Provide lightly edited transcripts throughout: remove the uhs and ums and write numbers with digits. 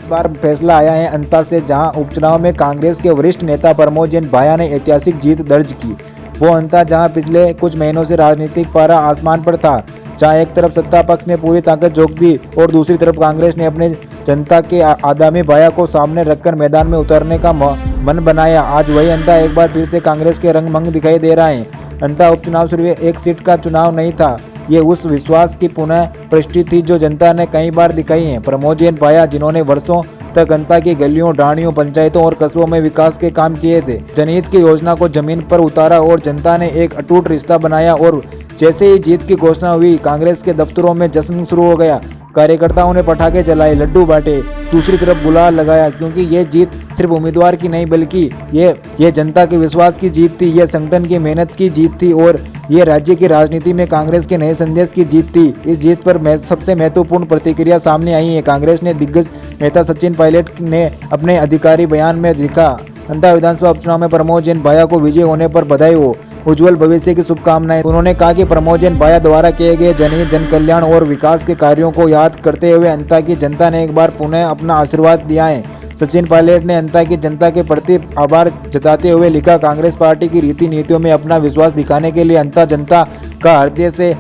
बार फैसला आया है अंता से, जहां उपचुनाव में कांग्रेस के वरिष्ठ नेता प्रमोद जैन भाया ने ऐतिहासिक जीत दर्ज की। वो अंता जहां पिछले कुछ महीनों से राजनीतिक पारा आसमान पर था, जहां एक तरफ सत्ता पक्ष ने पूरी ताकत झोंक दी और दूसरी तरफ कांग्रेस ने अपने जनता के आगामी भाया को सामने रखकर मैदान में उतरने का मन बनाया। आज वही अंता एक बार फिर से कांग्रेस के रंग-मंग दिखाई दे रहा है। अंता उपचुनाव सिर्फ एक सीट का चुनाव नहीं था, ये उस विश्वास की पुनः पुष्टि थी जो जनता ने कई बार दिखाई है। प्रमोद जैन भाया, जिन्होंने वर्षों तक अंता की गलियों, डाणियों, पंचायतों और कस्बों में विकास के काम किए थे, जनहित की योजना को जमीन पर उतारा और जनता ने एक अटूट रिश्ता बनाया। और जैसे ही जीत की घोषणा हुई, कांग्रेस के दफ्तरों में जश्न शुरू हो गया। कार्यकर्ताओं ने पटाखे जलाए, लड्डू बांटे, दूसरी तरफ गुलाल लगाया, क्योंकि ये जीत सिर्फ उम्मीदवार की नहीं बल्कि ये जनता के विश्वास की जीत थी, ये संगठन की मेहनत की जीत थी और ये राज्य की राजनीति में कांग्रेस के नए संदेश की जीत थी। इस जीत पर सबसे महत्वपूर्ण प्रतिक्रिया सामने आई है। कांग्रेस ने दिग्गज नेता सचिन पायलट ने अपने अधिकारी बयान में लिखा, अंता विधानसभा उपचुनाव में प्रमोद जैन भाया को विजय होने पर बधाई हो, उज्जवल भविष्य की शुभकामनाएं। उन्होंने कहा कि प्रमोद जैन भाया द्वारा किए गए जनहित, जन कल्याण और विकास के कार्यों को याद करते हुए अंता की जनता ने एक बार पुनः अपना आशीर्वाद दिया है। सचिन पायलट ने अंता की जनता के प्रति आभार जताते हुए लिखा, कांग्रेस पार्टी की रीति नीतियों में अपना विश्वास दिखाने के लिए अंता जनता का हृदय से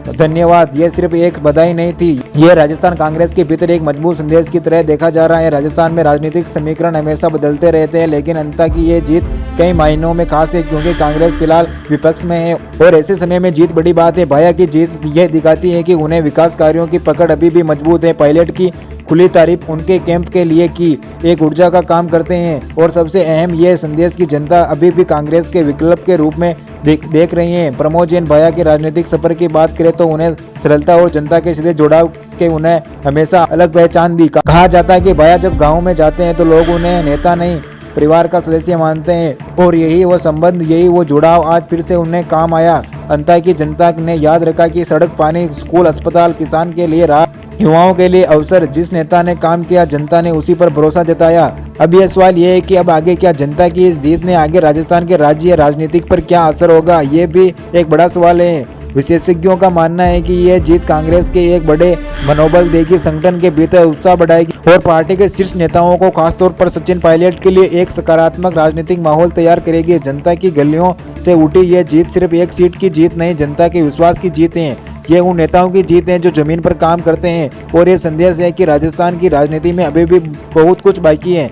धन्यवाद। ये सिर्फ एक बधाई नहीं थी, यह राजस्थान कांग्रेस के भीतर एक मजबूत संदेश की तरह देखा जा रहा है। राजस्थान में राजनीतिक समीकरण हमेशा बदलते रहते हैं, लेकिन अंता की ये जीत कई मायनों में खास है, क्योंकि कांग्रेस फिलहाल विपक्ष में है और ऐसे समय में जीत बड़ी बात है। भाया की जीत यह दिखाती है कि उन्हें विकास कार्यों की पकड़ अभी भी मजबूत है। पायलट की खुली तारीफ उनके कैंप के लिए की एक ऊर्जा का काम करते हैं और सबसे अहम यह संदेश की जनता अभी भी कांग्रेस के विकल्प के रूप में देख रही है। प्रमोद जैन भाया के राजनीतिक सफर की बात करें तो उन्हें सरलता और जनता के सीधे जुड़ाव के उन्हें हमेशा अलग पहचान दी। कहा जाता है कि भाया जब गाँव में जाते हैं तो लोग उन्हें नेता नहीं, परिवार का सदस्य मानते हैं और यही वो संबंध, यही वो जुड़ाव आज फिर से उन्हें काम आया। अंता की जनता ने याद रखा कि सड़क, पानी, स्कूल, अस्पताल, किसान के लिए राह, युवाओं के लिए अवसर, जिस नेता ने काम किया जनता ने उसी पर भरोसा जताया। अब यह सवाल ये है कि अब आगे क्या जनता की इस जीत ने आगे राजस्थान के राज्य राजनीतिक पर क्या असर होगा, ये भी एक बड़ा सवाल है। विशेषज्ञों का मानना है कि यह जीत कांग्रेस के एक बड़े मनोबल देगी, संगठन के भीतर उत्साह बढ़ाएगी और पार्टी के शीर्ष नेताओं को खासतौर पर सचिन पायलट के लिए एक सकारात्मक राजनीतिक माहौल तैयार करेगी। जनता की गलियों से उठी यह जीत सिर्फ एक सीट की जीत नहीं, जनता के विश्वास की जीत है। ये उन नेताओं की जीत है जो जमीन पर काम करते हैं और ये संदेश है कि राजस्थान की राजनीति में अभी भी बहुत कुछ बाकी है।